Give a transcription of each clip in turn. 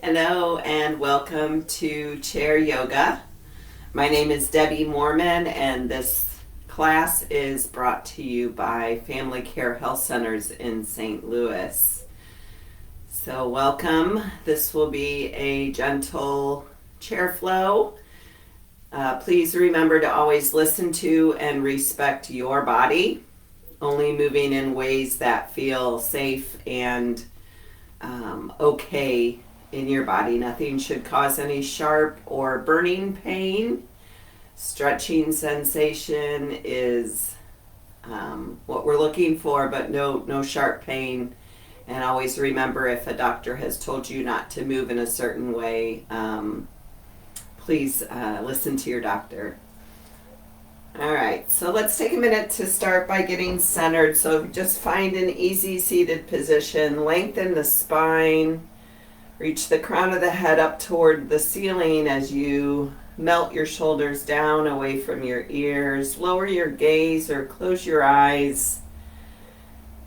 Hello and welcome to Chair Yoga. My name is Debbie Mormon and this class is brought to you by Family Care Health Centers in St. Louis. So welcome. This will be a gentle chair flow. Please remember to always listen to and respect your body, only moving in ways that feel safe and okay in your body. Nothing should cause any sharp or burning pain. Stretching sensation is what we're looking for, but no sharp pain. And always remember, if a doctor has told you not to move in a certain way, please listen to your doctor. All right, so let's take a minute to start by getting centered. So just find an easy seated position, lengthen the spine, reach the crown of the head up toward the ceiling as you melt your shoulders down away from your ears. Lower your gaze or close your eyes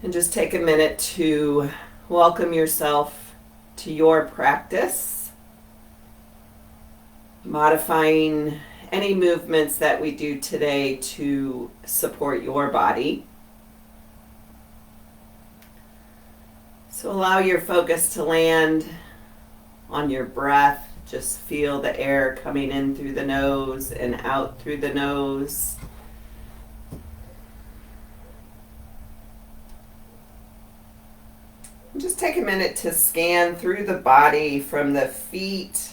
and just take a minute to welcome yourself to your practice, modifying any movements that we do today to support your body. So allow your focus to land on your breath. Just feel the air coming in through the nose and out through the nose. And just take a minute to scan through the body from the feet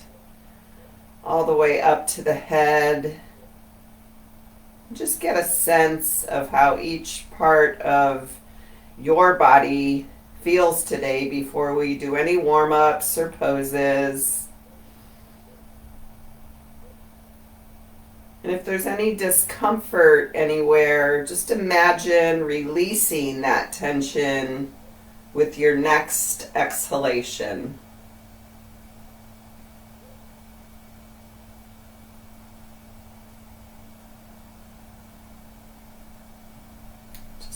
all the way up to the head. Just get a sense of how each part of your body feels today before we do any warm-ups or poses. And if there's any discomfort anywhere, just imagine releasing that tension with your next exhalation.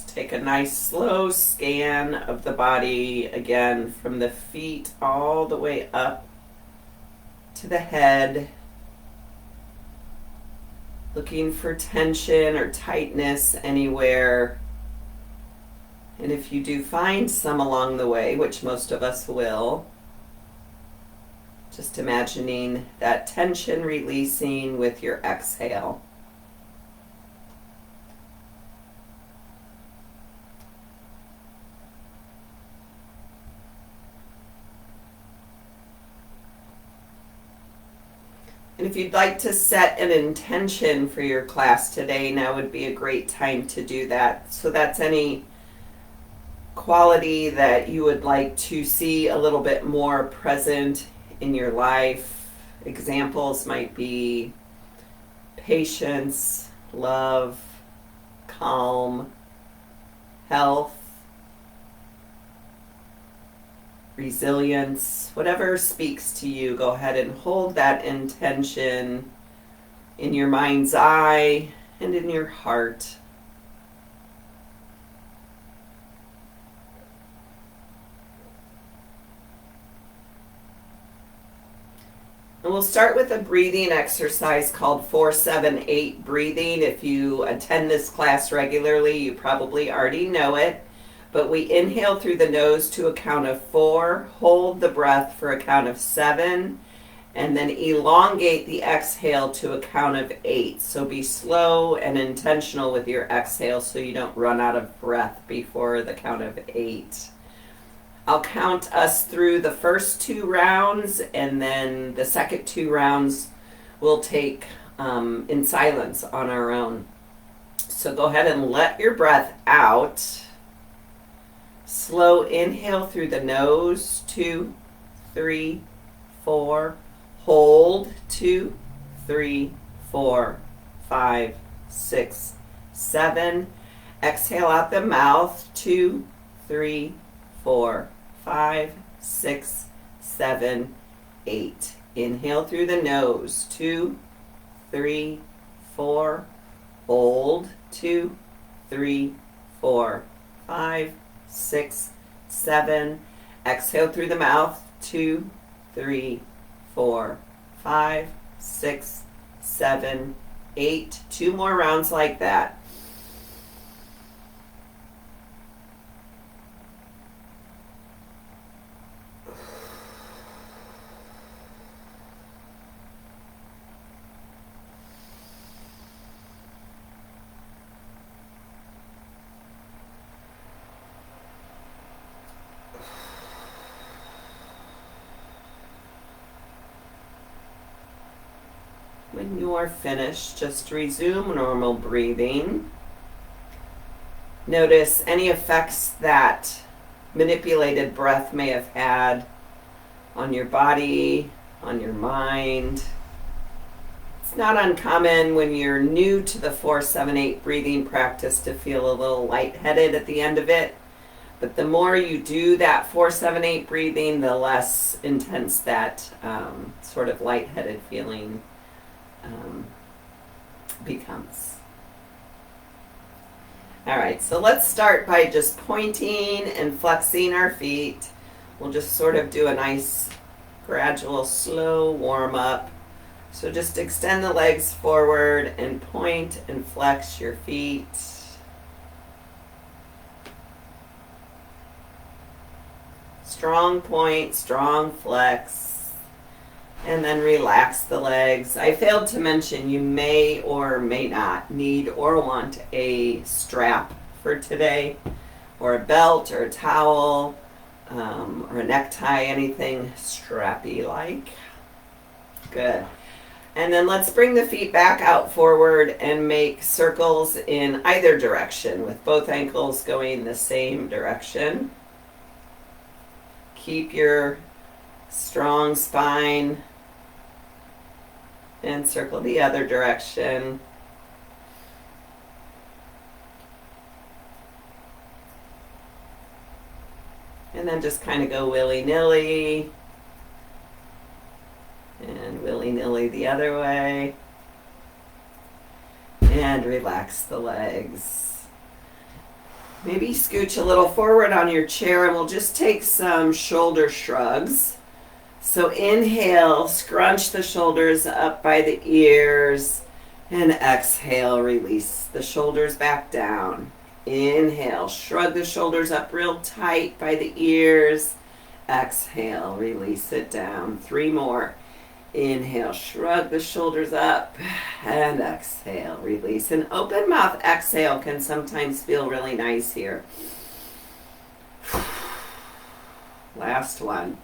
Take a nice slow scan of the body, again, from the feet all the way up to the head, looking for tension or tightness anywhere. And if you do find some along the way, which most of us will, just imagining that tension releasing with your exhale. And if you'd like to set an intention for your class today, now would be a great time to do that. So that's any quality that you would like to see a little bit more present in your life. Examples might be patience, love, calm, health, resilience, whatever speaks to you. Go ahead and hold that intention in your mind's eye and in your heart. And we'll start with a breathing exercise called 4-7-8 breathing. If you attend this class regularly, you probably already know it. But we inhale through the nose to a count of 4, hold the breath for a count of 7, and then elongate the exhale to a count of 8. So be slow and intentional with your exhale so you don't run out of breath before the count of 8. I'll count us through the first 2 rounds, and then the second 2 rounds we'll take in silence on our own. So go ahead and let your breath out. Slow inhale through the nose, 2, 3, 4. Hold, 2, 3, 4, 5, 6, 7. Exhale out the mouth, 2, 3, 4, 5, 6, 7, 8. Inhale through the nose, 2, 3, 4. Hold, 2, 3, 4, 5, 6, 7. Exhale through the mouth, 2, 3, 4, 5, 6, 7, 8. 2 more rounds like that. When you are finished, just resume normal breathing. Notice any effects that manipulated breath may have had on your body, on your mind. It's not uncommon when you're new to the 4-7-8 breathing practice to feel a little lightheaded at the end of it. But the more you do that 4-7-8 breathing, the less intense that sort of lightheaded feeling becomes. All right, so let's start by just pointing and flexing our feet. We'll just sort of do a nice gradual slow warm up. So just extend the legs forward and point and flex your feet. Strong point, strong flex. And then relax the legs. I failed to mention you may or may not need or want a strap for today, or a belt or a towel, or a necktie, anything strappy like. Good. And then let's bring the feet back out forward and make circles in either direction with both ankles going the same direction. Keep your strong spine and circle the other direction. And then just kind of go willy-nilly. And willy-nilly the other way. And relax the legs. Maybe scooch a little forward on your chair and we'll just take some shoulder shrugs. So inhale, scrunch the shoulders up by the ears, and exhale, release the shoulders back down. Inhale, shrug the shoulders up real tight by the ears. Exhale, release it down. 3 more. Inhale, shrug the shoulders up, and exhale, release. An open mouth exhale can sometimes feel really nice here. Last one.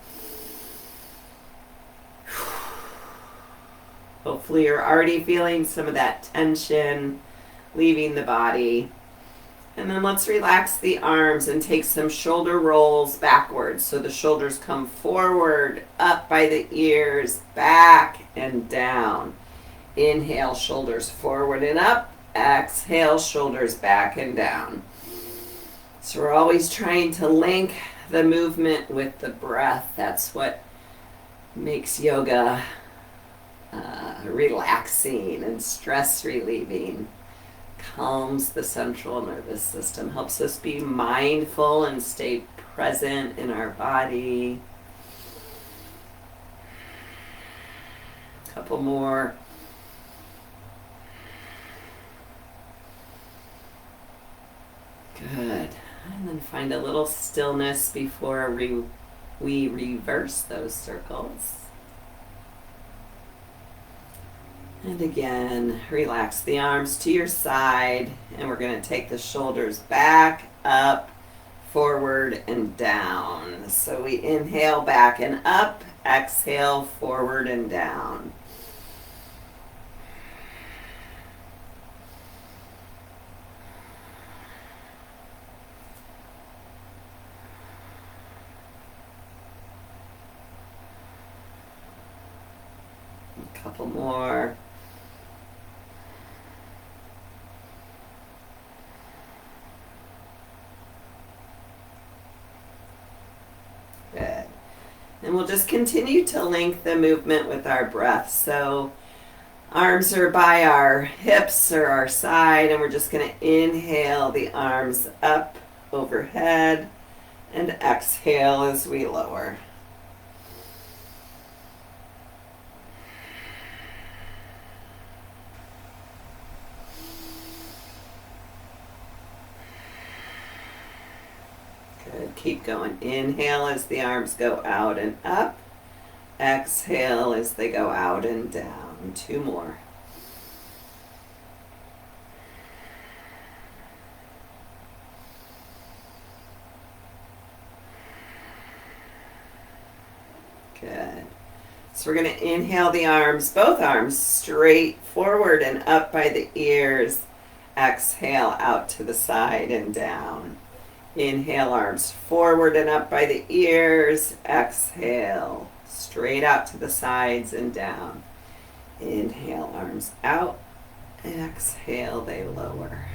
Hopefully you're already feeling some of that tension leaving the body. And then let's relax the arms and take some shoulder rolls backwards. So the shoulders come forward, up by the ears, back and down. Inhale, shoulders forward and up. Exhale, shoulders back and down. So we're always trying to link the movement with the breath. That's what makes yoga relaxing and stress relieving. Calms the central nervous system, helps us be mindful and stay present in our body. Couple more. Good. And then find a little stillness before we reverse those circles. And again, relax the arms to your side, and we're going to take the shoulders back, up, forward, and down. So we inhale back and up, exhale forward and down. A couple more. Good. And we'll just continue to link the movement with our breath. So arms are by our hips or our side, and we're just going to inhale the arms up overhead and exhale as we lower. keep going. Inhale as the arms go out and up. Exhale as they go out and down. 2 more. Good. So we're going to inhale the arms, both arms, straight forward and up by the ears. Exhale out to the side and down. Inhale, arms forward and up by the ears. Exhale, straight out to the sides and down. Inhale, arms out. Exhale, they lower.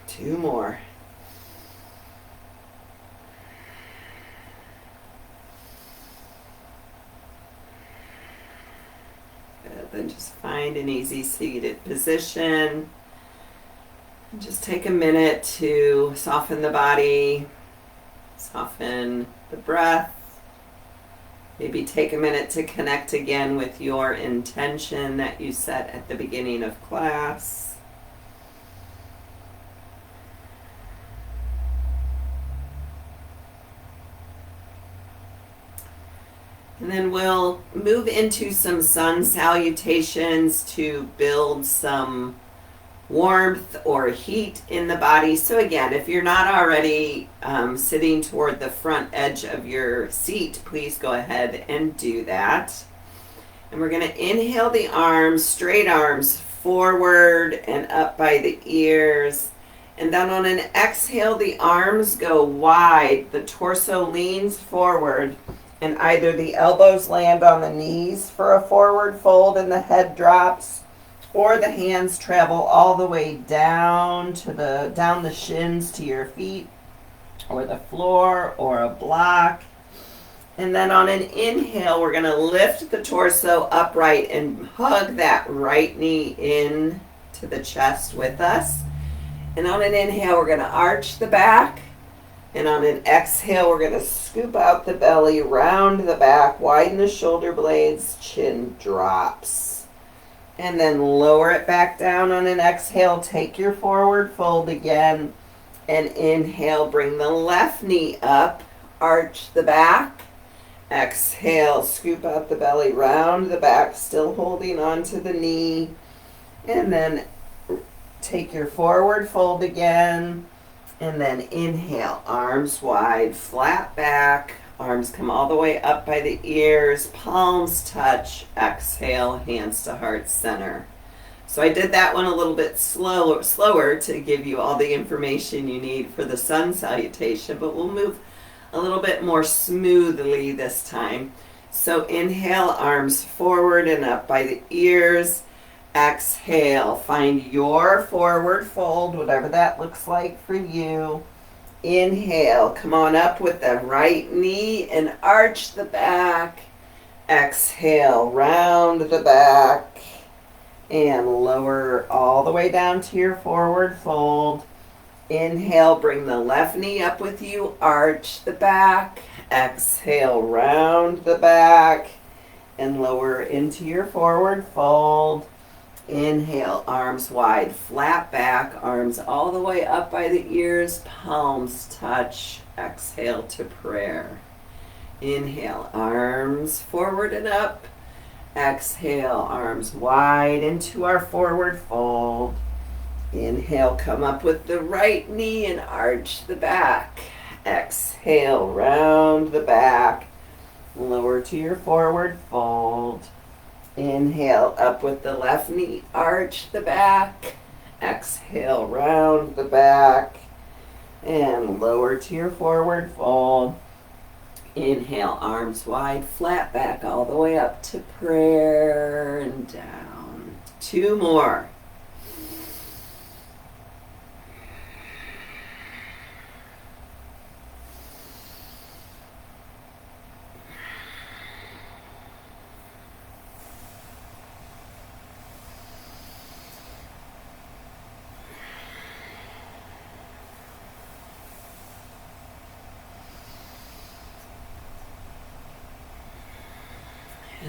Two more. Good. Then just find an easy seated position. Just take a minute to soften the body, soften the breath. Maybe take a minute to connect again with your intention that you set at the beginning of class. And then we'll move into some sun salutations to build some warmth or heat in the body. So again, if you're not already sitting toward the front edge of your seat, please go ahead and do that. And we're going to inhale the arms, straight arms forward and up by the ears. And then on an exhale, the arms go wide. The torso leans forward. And either the elbows land on the knees for a forward fold and the head drops, or the hands travel all the way down the shins to your feet, or the floor, or a block. And then on an inhale, we're going to lift the torso upright and hug that right knee in to the chest with us. And on an inhale, we're going to arch the back. And on an exhale, we're going to scoop out the belly, round the back, widen the shoulder blades, chin drops. And then lower it back down on an exhale. Take your forward fold again. And inhale, bring the left knee up, arch the back. Exhale, scoop out the belly, round the back, still holding onto the knee. And then take your forward fold again. And then inhale, arms wide, flat back. Arms come all the way up by the ears, palms touch. Exhale, hands to heart center. So I did that one a little bit slower to give you all the information you need for the sun salutation, but we'll move a little bit more smoothly this time. So inhale, arms forward and up by the ears. Exhale, find your forward fold, whatever that looks like for you. Inhale, come on up with the right knee and arch the back. Exhale, round the back and lower all the way down to your forward fold. Inhale, bring the left knee up with you, arch the back. Exhale, round the back and lower into your forward fold. Inhale, arms wide, flat back, arms all the way up by the ears, palms touch. Exhale to prayer. Inhale, arms forward and up. Exhale, arms wide into our forward fold. Inhale, come up with the right knee and arch the back. Exhale, round the back. Lower to your forward fold. Inhale, up with the left knee, arch the back. Exhale, round the back. And lower to your forward fold. Inhale, arms wide, flat back, all the way up to prayer and down. 2 more.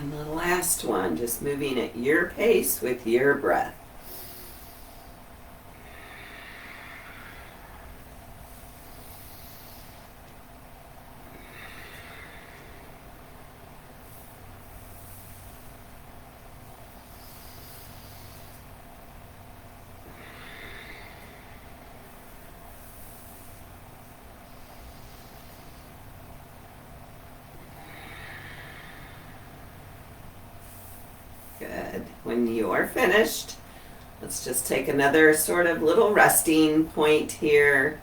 And the last one, just moving at your pace with your breath. Good. When you are finished, let's just take another sort of little resting point here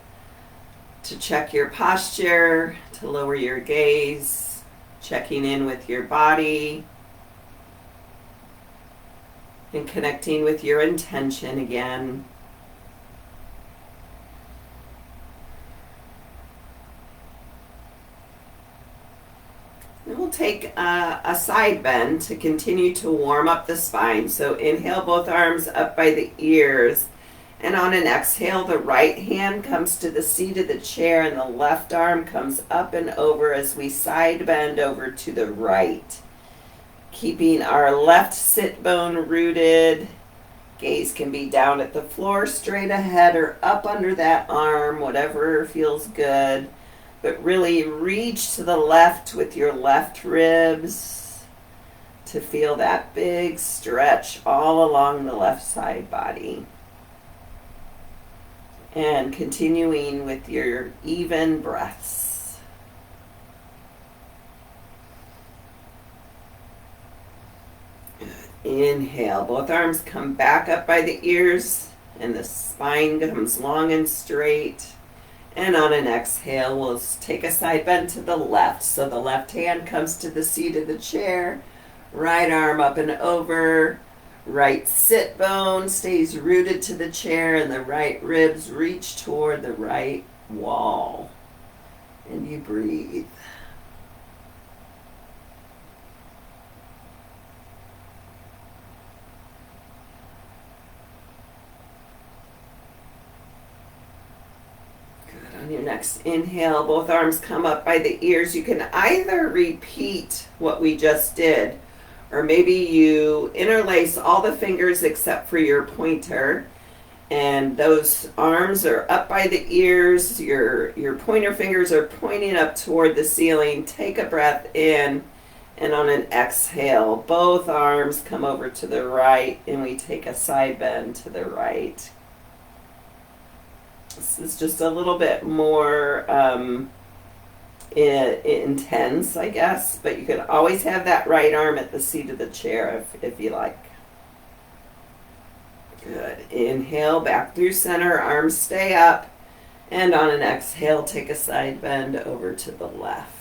to check your posture, to lower your gaze, checking in with your body, and connecting with your intention again. And we'll take a side bend to continue to warm up the spine. So inhale, both arms up by the ears. And on an exhale, the right hand comes to the seat of the chair and the left arm comes up and over as we side bend over to the right. Keeping our left sit bone rooted. Gaze can be down at the floor, straight ahead, or up under that arm, whatever feels good. But really reach to the left with your left ribs to feel that big stretch all along the left side body. And continuing with your even breaths. Inhale, both arms come back up by the ears and the spine comes long and straight. And on an exhale, we'll take a side bend to the left. So the left hand comes to the seat of the chair, right arm up and over, right sit bone stays rooted to the chair, and the right ribs reach toward the right wall. And you breathe. On your next inhale, both arms come up by the ears. You can either repeat what we just did, or maybe you interlace all the fingers except for your pointer, and those arms are up by the ears. Your pointer fingers are pointing up toward the ceiling. Take a breath in, and on an exhale, both arms come over to the right, and we take a side bend to the right. This is just a little bit more intense, I guess, but you can always have that right arm at the seat of the chair if you like. Good. Inhale, back through center, arms stay up, and on an exhale, take a side bend over to the left.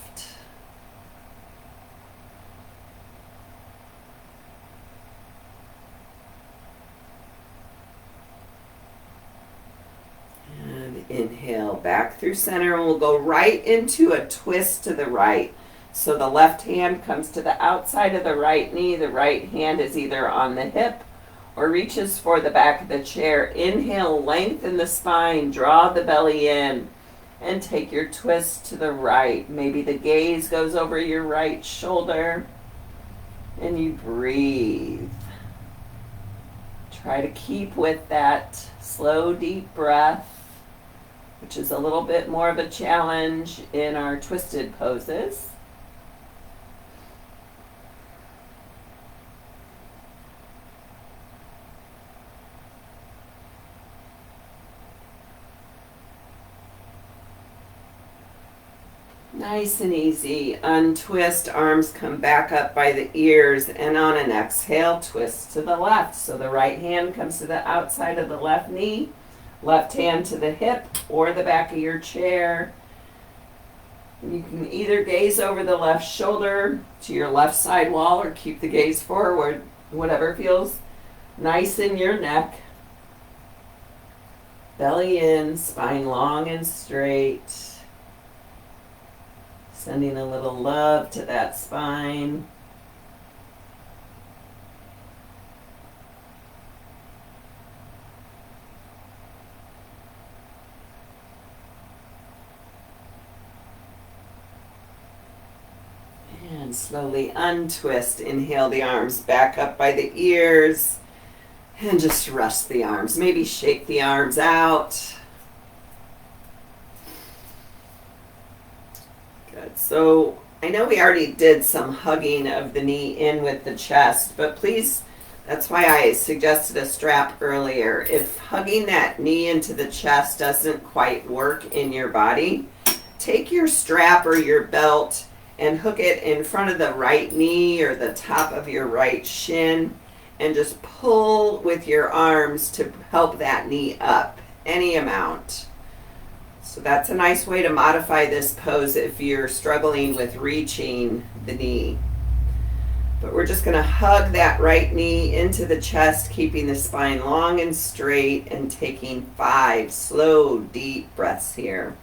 Inhale, back through center, and we'll go right into a twist to the right. So the left hand comes to the outside of the right knee. The right hand is either on the hip or reaches for the back of the chair. Inhale, lengthen the spine, draw the belly in, and take your twist to the right. Maybe the gaze goes over your right shoulder, and you breathe. Try to keep with that slow, deep breath, which is a little bit more of a challenge in our twisted poses. Nice and easy. Untwist, arms come back up by the ears, and on an exhale, twist to the left. So the right hand comes to the outside of the left knee. Left hand to the hip or the back of your chair. You can either gaze over the left shoulder to your left side wall or keep the gaze forward, whatever feels nice in your neck. Belly in, spine long and straight. Sending a little love to that spine. And slowly untwist. Inhale the arms back up by the ears. And just rest the arms. Maybe shake the arms out. Good. So I know we already did some hugging of the knee in with the chest, but please, that's why I suggested a strap earlier. If hugging that knee into the chest doesn't quite work in your body, take your strap or your belt and hook it in front of the right knee or the top of your right shin and just pull with your arms to help that knee up, any amount. So that's a nice way to modify this pose if you're struggling with reaching the knee. But we're just going to hug that right knee into the chest, keeping the spine long and straight and taking 5 slow, deep breaths here.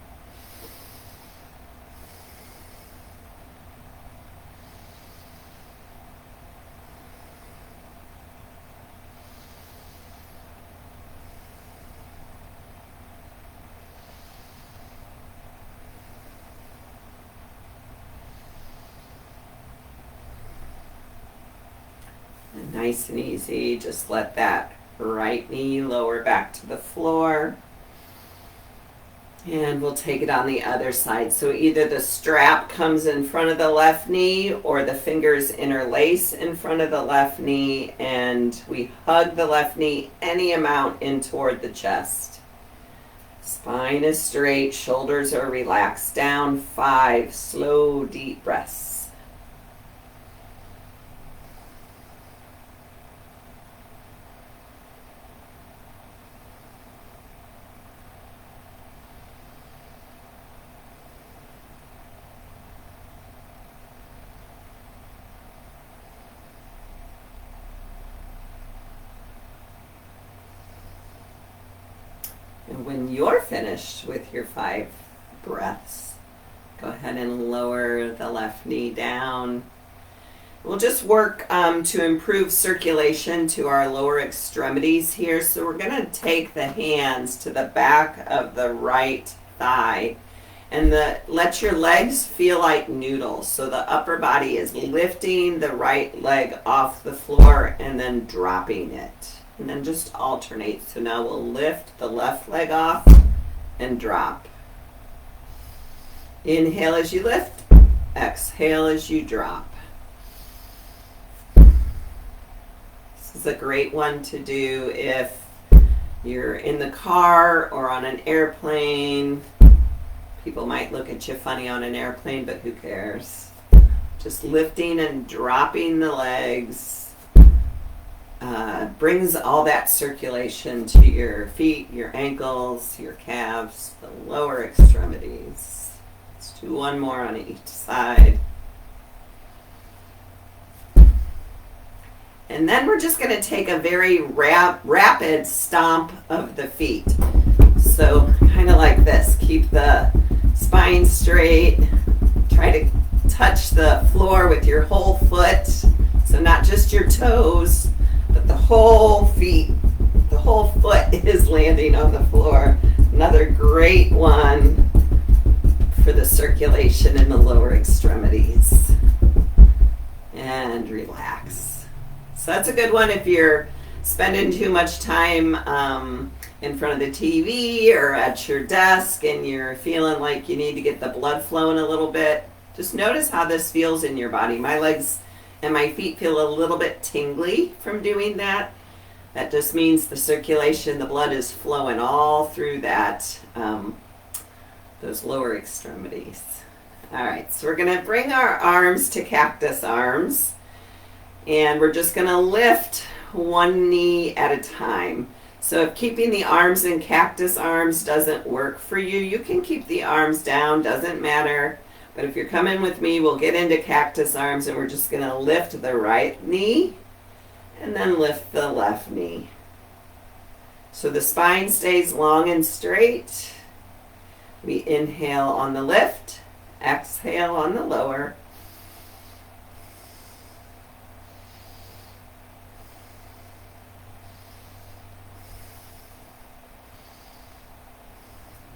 Nice and easy, just let that right knee lower back to the floor. And we'll take it on the other side. So either the strap comes in front of the left knee or the fingers interlace in front of the left knee, and we hug the left knee any amount in toward the chest. Spine is straight, shoulders are relaxed down. 5 slow, deep breaths. And when you're finished with your 5 breaths, go ahead and lower the left knee down. We'll just work to improve circulation to our lower extremities here. So we're going to take the hands to the back of the right thigh and let your legs feel like noodles. So the upper body is lifting the right leg off the floor and then dropping it. And then just alternate. So now we'll lift the left leg off and drop. Inhale as you lift. Exhale as you drop. This is a great one to do if you're in the car or on an airplane. People might look at you funny on an airplane, but who cares? Just lifting and dropping the legs. Brings all that circulation to your feet, your ankles, your calves, the lower extremities. Let's do one more on each side. And then we're just going to take a very rapid stomp of the feet. So kind of like this. Keep the spine straight. Try to touch the floor with your whole foot. So not just your toes, but the whole foot is landing on the floor. Another great one for the circulation in the lower extremities. And relax. So that's a good one if you're spending too much time in front of the TV or at your desk and you're feeling like you need to get the blood flowing a little bit. Just notice how this feels in your body. My legs and my feet feel a little bit tingly from doing that. That just means the circulation, the blood is flowing all through that, those lower extremities. All right, so we're going to bring our arms to cactus arms, and we're just going to lift one knee at a time. So if keeping the arms in cactus arms doesn't work for you, you can keep the arms down, doesn't matter. But if you're coming with me, we'll get into cactus arms and we're just going to lift the right knee and then lift the left knee. So the spine stays long and straight. We inhale on the lift, exhale on the lower.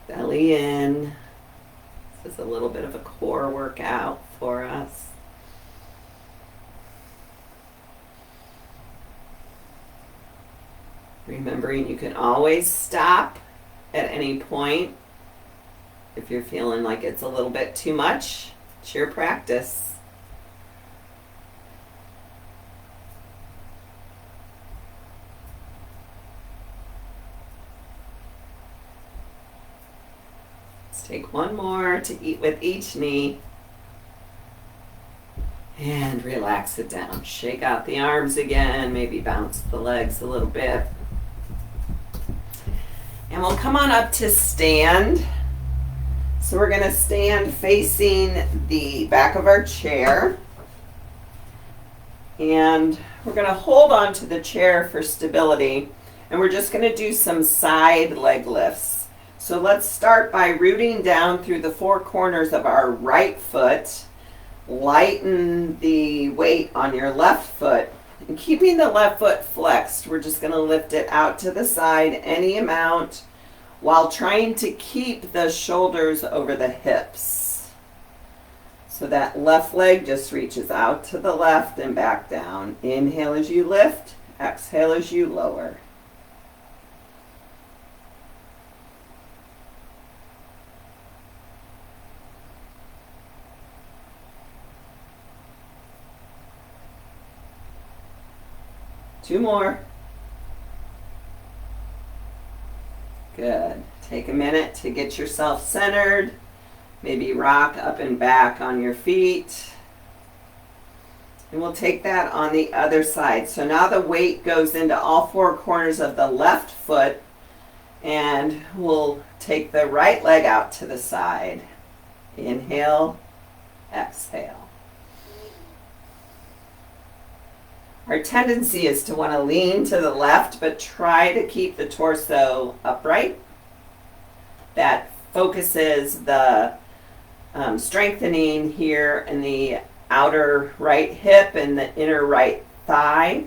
Belly in. This is a little bit of a core workout for us. Remembering you can always stop at any point if you're feeling like it's a little bit too much. It's your practice. Let's take one more to eat with each knee. And relax it down. Shake out the arms again, maybe bounce the legs a little bit. And we'll come on up to stand. So we're going to stand facing the back of our chair. And we're going to hold on to the chair for stability. And we're just going to do some side leg lifts. So let's start by rooting down through the four corners of our right foot. Lighten the weight on your left foot. And keeping the left foot flexed, we're just going to lift it out to the side any amount while trying to keep the shoulders over the hips. So that left leg just reaches out to the left and back down. Inhale as you lift, exhale as you lower. Two more. Good. Take a minute to get yourself centered. Maybe rock up and back on your feet. And we'll take that on the other side. So now the weight goes into all four corners of the left foot. And we'll take the right leg out to the side. Inhale, exhale. Our tendency is to want to lean to the left, but try to keep the torso upright. That focuses the strengthening here in the outer right hip and the inner right thigh.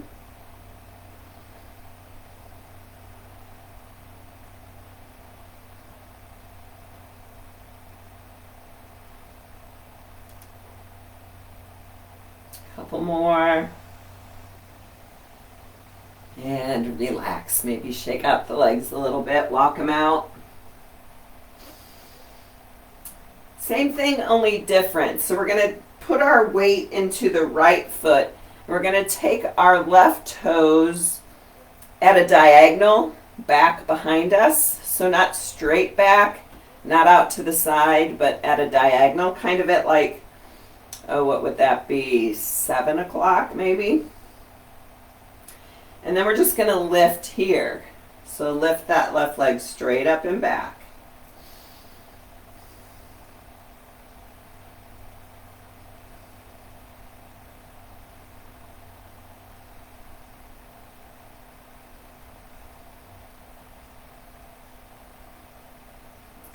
Couple more. And relax. Maybe shake out the legs a little bit. Walk them out. Same thing, only different. So we're going to put our weight into the right foot. We're going to take our left toes at a diagonal back behind us. So not straight back, not out to the side, but at a diagonal. Kind of at like, oh, what would that be? 7 o'clock maybe? And then we're just going to lift here. So lift that left leg straight up and back.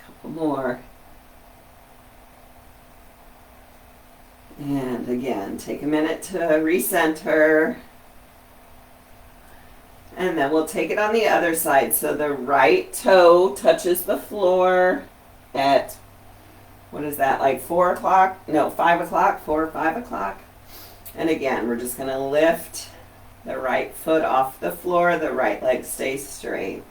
Couple more. And again, take a minute to recenter. And then we'll take it on the other side. So the right toe touches the floor at, what is that, like 4 o'clock? No, 5 o'clock, 4 or 5 o'clock. And again, we're just going to lift the right foot off the floor. The right leg stays straight.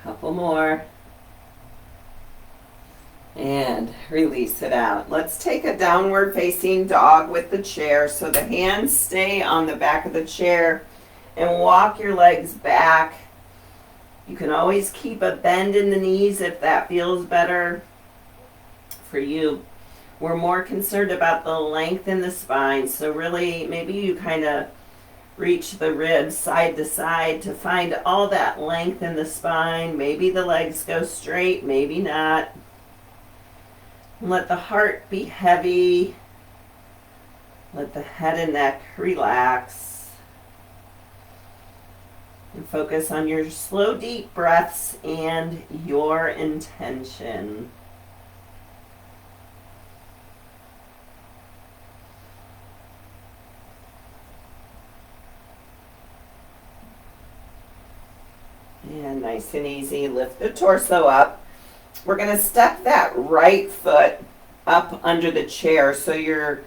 Couple more. And release it out. Let's take a downward facing dog with the chair. So the hands stay on the back of the chair and walk your legs back. You can always keep a bend in the knees if that feels better for you. We're more concerned about the length in the spine. So really, maybe you kind of reach the ribs side to side to find all that length in the spine. Maybe the legs go straight, maybe not. And let the heart be heavy. Let the head and neck relax. And focus on your slow, deep breaths and your intention. And nice Nice and easy. Lift the torso up. We're going to step that right foot up under the chair so your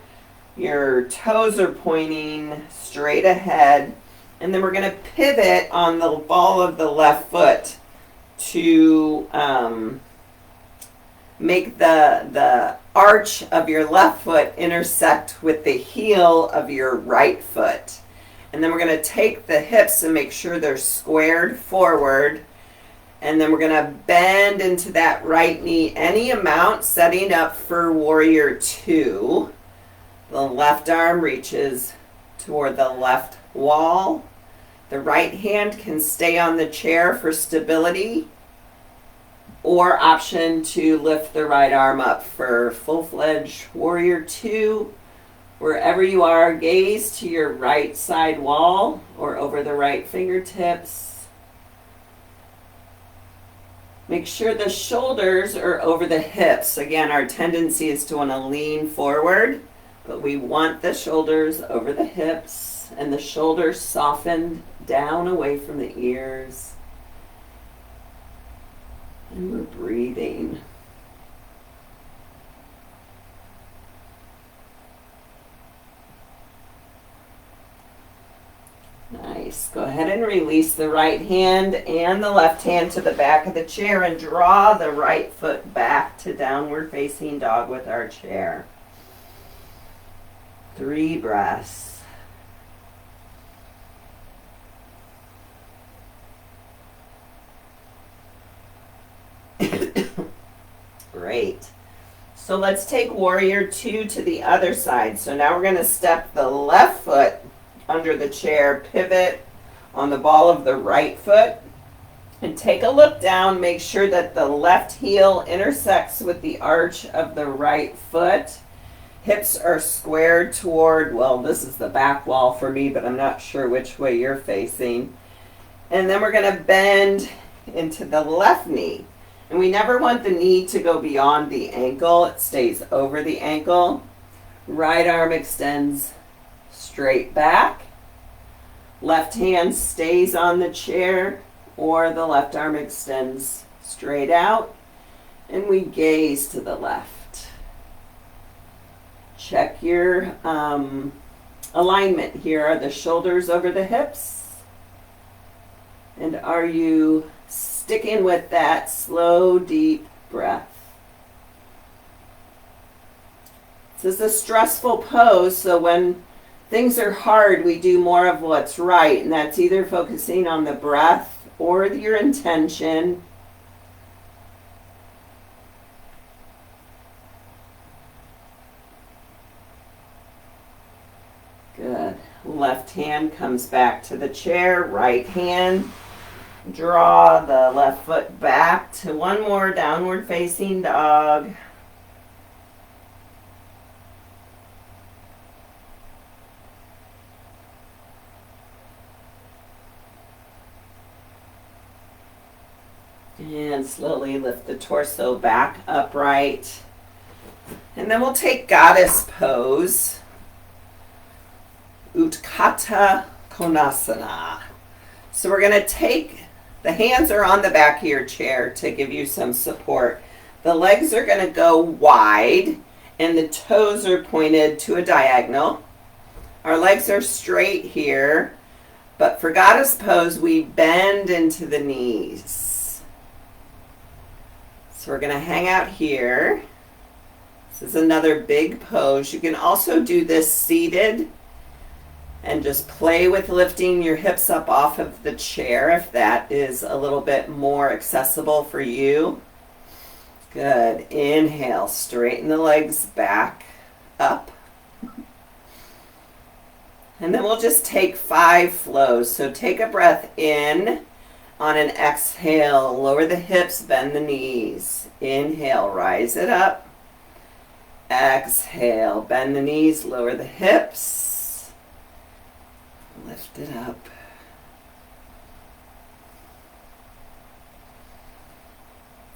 toes are pointing straight ahead. And then we're going to pivot on the ball of the left foot to make the arch of your left foot intersect with the heel of your right foot. And then we're going to take the hips and make sure they're squared forward. And then we're going to bend into that right knee any amount, setting up for warrior two. The left arm reaches toward the left wall. The right hand can stay on the chair for stability, or option to lift the right arm up for full-fledged warrior two. Wherever you are, gaze to your right side wall or over the right fingertips. Make sure the shoulders are over the hips. Again, our tendency is to want to lean forward, but we want the shoulders over the hips and the shoulders softened down away from the ears. And we're breathing. Nice. Go ahead and release the right hand and the left hand to the back of the chair and draw the right foot back to downward facing dog with our chair. 3 breaths. Great. So let's take warrior two to the other side. So now we're going to step the left foot under the chair, pivot on the ball of the right foot, and take a look down. Make sure that the left heel intersects with the arch of the right foot. Hips are squared toward, well, this is the back wall for me, but I'm not sure which way you're facing. And then we're going to bend into the left knee. And we never want the knee to go beyond the ankle. It stays over the ankle. Right arm extends straight back. Left hand stays on the chair, or the left arm extends straight out. And we gaze to the left. Check your alignment here. Are the shoulders over the hips? And are you sticking with that slow, deep breath? This is a stressful pose, so when things are hard, we do more of what's right, and that's either focusing on the breath or your intention. Good. Left hand comes back to the chair, right hand. Draw the left foot back to one more downward facing dog. And slowly lift the torso back upright. And then we'll take goddess pose. Utkata Konasana. So we're going to take, the hands are on the back of your chair to give you some support. The legs are going to go wide and the toes are pointed to a diagonal. Our legs are straight here, but for goddess pose, we bend into the knees. So we're going to hang out here. This is another big pose. You can also do this seated and just play with lifting your hips up off of the chair if that is a little bit more accessible for you. Good. Inhale, straighten the legs back up. And then we'll just take 5 flows. So take a breath in. On an exhale, lower the hips, bend the knees. Inhale, rise it up. Exhale, bend the knees, lower the hips. Lift it up.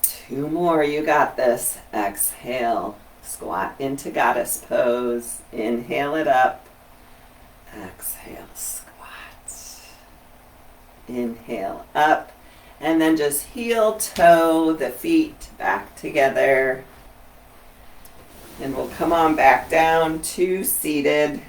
Two more, you got this. Exhale, squat into goddess pose. Inhale it up. Exhale, squat. Inhale up. And then just heel toe the feet back together. And we'll come on back down to seated.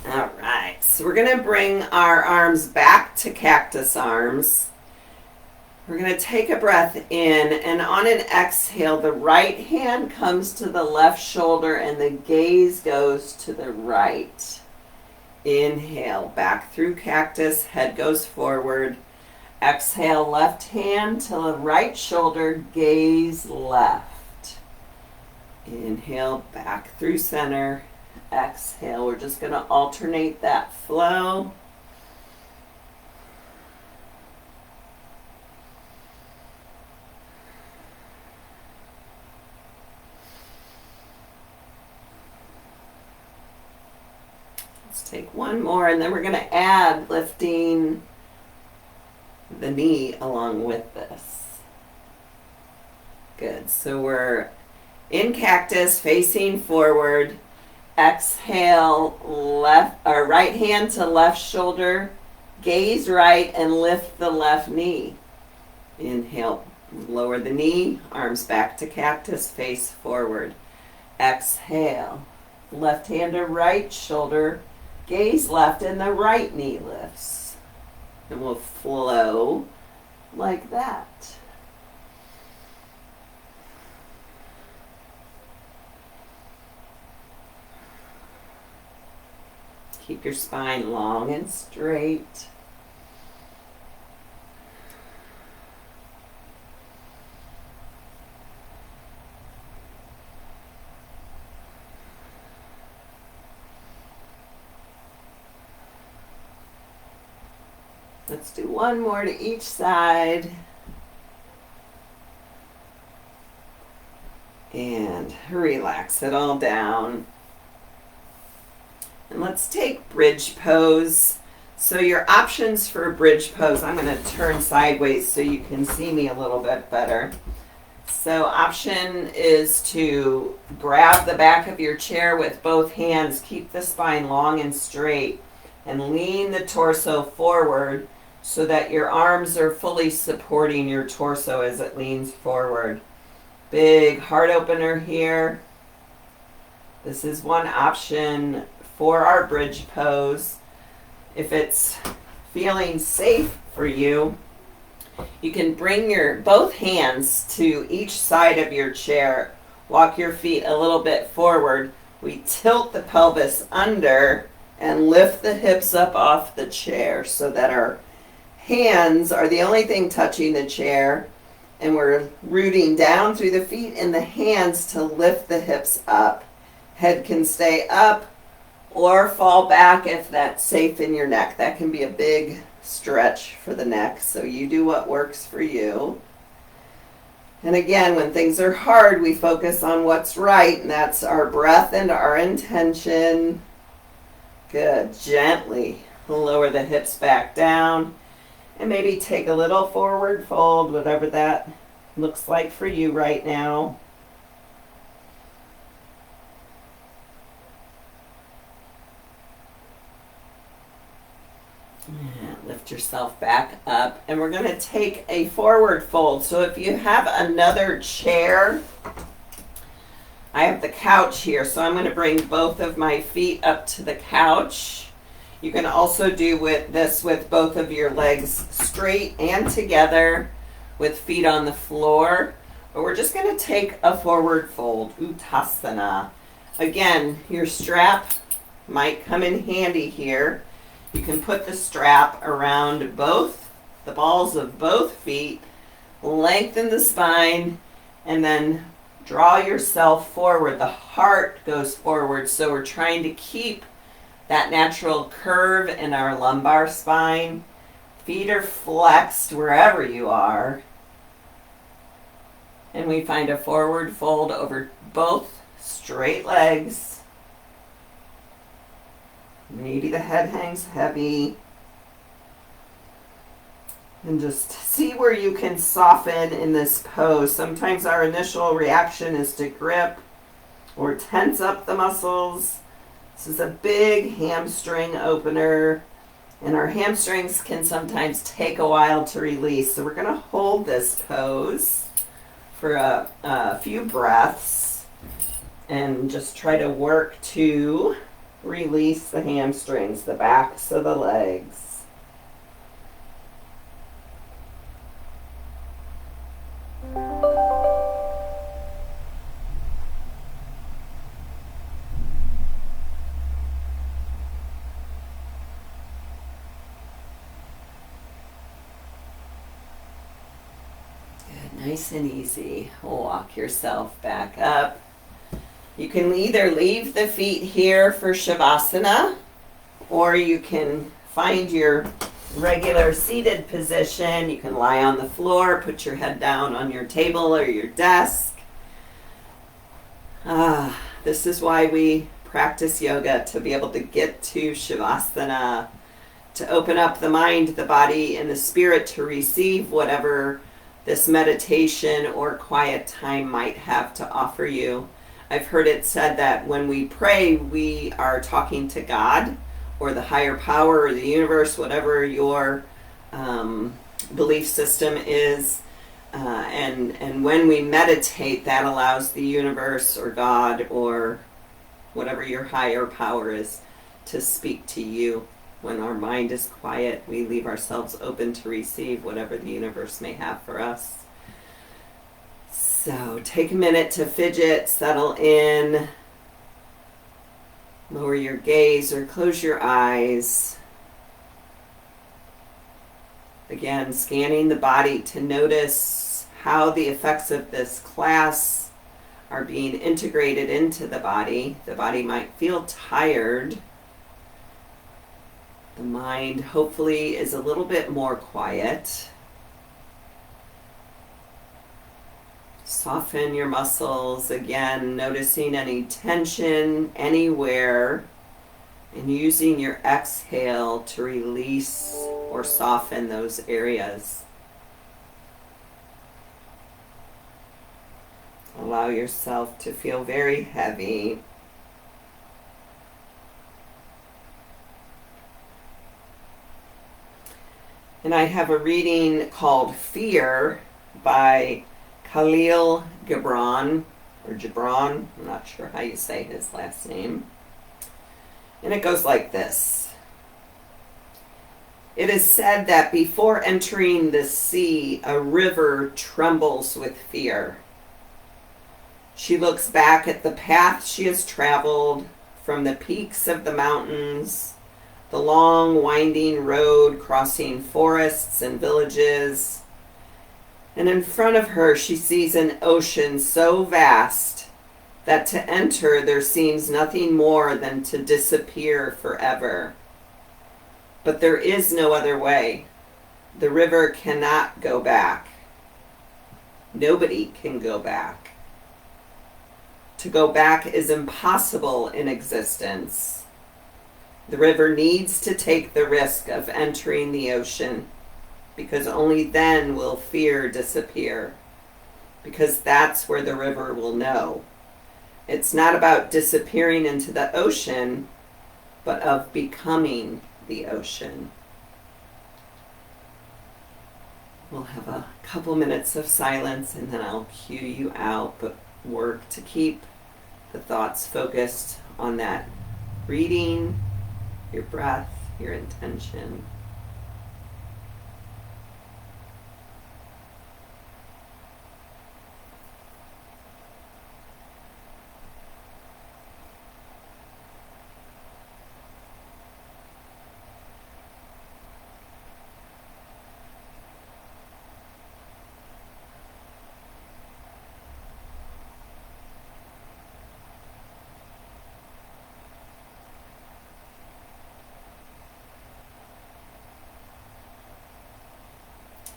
All right, so we're going to bring our arms back to cactus arms. We're going to take a breath in, and on an exhale, the right hand comes to the left shoulder and the gaze goes to the right. Inhale, back through cactus, head goes forward. Exhale, left hand to the right shoulder, gaze left. Inhale, back through center. Exhale, we're just going to alternate that flow. Let's take one more, and then we're going to add lifting the knee along with this. Good. So we're in cactus, facing forward. Exhale, left or right hand to left shoulder, gaze right and lift the left knee. Inhale, lower the knee, arms back to cactus, face forward. Exhale, left hand to right shoulder, gaze left and the right knee lifts. And we'll flow like that. Keep your spine long and straight. Let's do one more to each side. And relax it all down. And let's take bridge pose. So your options for bridge pose, I'm going to turn sideways so you can see me a little bit better. So option is to grab the back of your chair with both hands, keep the spine long and straight, and lean the torso forward so that your arms are fully supporting your torso as it leans forward. Big heart opener here. This is one option for our bridge pose. If it's feeling safe for you, you can bring your both hands to each side of your chair. Walk your feet a little bit forward. We tilt the pelvis under and lift the hips up off the chair so that our hands are the only thing touching the chair, and we're rooting down through the feet and the hands to lift the hips up. Head can stay up or fall back if that's safe in your neck. That can be a big stretch for the neck, so you do what works for you. And again, when things are hard, we focus on what's right, and that's our breath and our intention. Good. Gently lower the hips back down, and maybe take a little forward fold, whatever that looks like for you right now. Lift yourself back up, and we're going to take a forward fold. So if you have another chair, I have the couch here, so I'm going to bring both of my feet up to the couch. You can also do this with both of your legs straight and together with feet on the floor. But we're just going to take a forward fold, Utasana. Again, your strap might come in handy here. You can put the strap around both the balls of both feet, lengthen the spine, and then draw yourself forward. The heart goes forward, so we're trying to keep that natural curve in our lumbar spine. Feet are flexed wherever you are. And we find a forward fold over both straight legs. Maybe the head hangs heavy. And just see where you can soften in this pose. Sometimes our initial reaction is to grip or tense up the muscles. This is a big hamstring opener, and our hamstrings can sometimes take a while to release. So we're going to hold this pose for a few breaths and just try to work to release the hamstrings, the backs of the legs. Nice and easy. Walk yourself back up. You can either leave the feet here for Shavasana, or you can find your regular seated position. You can lie on the floor, put your head down on your table or your desk. This is why we practice yoga, to be able to get to Shavasana, to open up the mind, the body, and the spirit to receive whatever this meditation or quiet time might have to offer you. I've heard it said that when we pray, we are talking to God or the higher power or the universe, whatever your belief system is. And when we meditate, that allows the universe or God or whatever your higher power is to speak to you. When our mind is quiet, we leave ourselves open to receive whatever the universe may have for us. So take a minute to fidget, settle in, lower your gaze or close your eyes. Again, scanning the body to notice how the effects of this class are being integrated into the body. The body might feel tired. The mind hopefully is a little bit more quiet. Soften your muscles, again, noticing any tension anywhere, and using your exhale to release or soften those areas. Allow yourself to feel very heavy. And I have a reading called Fear by Khalil Gibran, or Gibran, I'm not sure how you say his last name. And it goes like this. It is said that before entering the sea, a river trembles with fear. She looks back at the path she has traveled from the peaks of the mountains, the long winding road crossing forests and villages, and in front of her she sees an ocean so vast that to enter there seems nothing more than to disappear forever. But there is no other way. The river cannot go back. Nobody can go back. To go back is impossible in existence. The river needs to take the risk of entering the ocean, because only then will fear disappear, because that's where the river will know. It's not about disappearing into the ocean, but of becoming the ocean. We'll have a couple minutes of silence and then I'll cue you out, but work to keep the thoughts focused on that reading, your breath, your intention.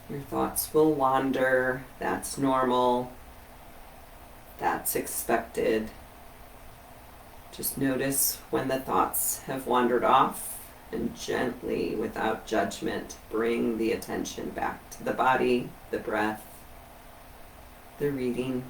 Your thoughts will wander. That's normal. That's expected. Just notice when the thoughts have wandered off and gently, without judgment, bring the attention back to the body, the breath, the reading.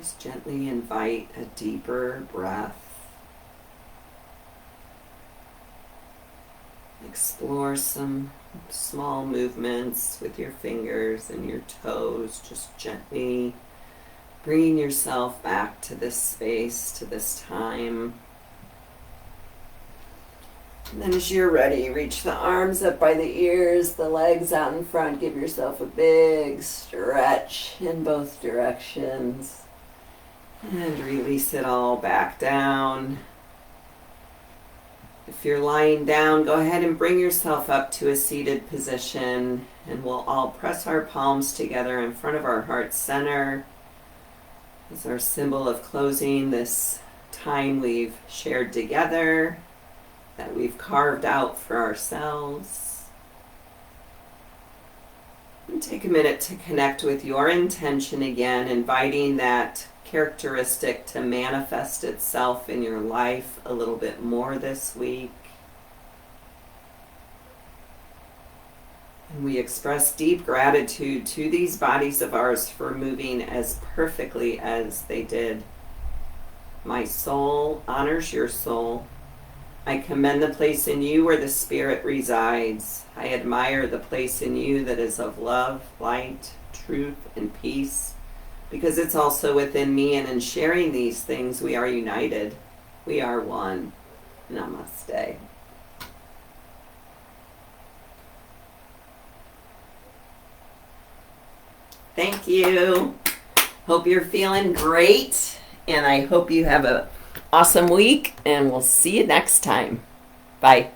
Just gently invite a deeper breath. Explore some small movements with your fingers and your toes, just gently bringing yourself back to this space, to this time. And then as you're ready, reach the arms up by the ears, the legs out in front. Give yourself a big stretch in both directions. And release it all back down. If you're lying down, go ahead and bring yourself up to a seated position, and we'll all press our palms together in front of our heart center as our symbol of closing this time we've shared together, that we've carved out for ourselves. And take a minute to connect with your intention again, inviting that characteristic to manifest itself in your life a little bit more this week. And we express deep gratitude to these bodies of ours for moving as perfectly as they did. My soul honors your soul. I commend the place in you where the Spirit resides. I admire the place in you that is of love, light, truth, and peace, because it's also within me, and in sharing these things, we are united. We are one. Namaste. Thank you. Hope you're feeling great, and I hope you have an awesome week, and we'll see you next time. Bye.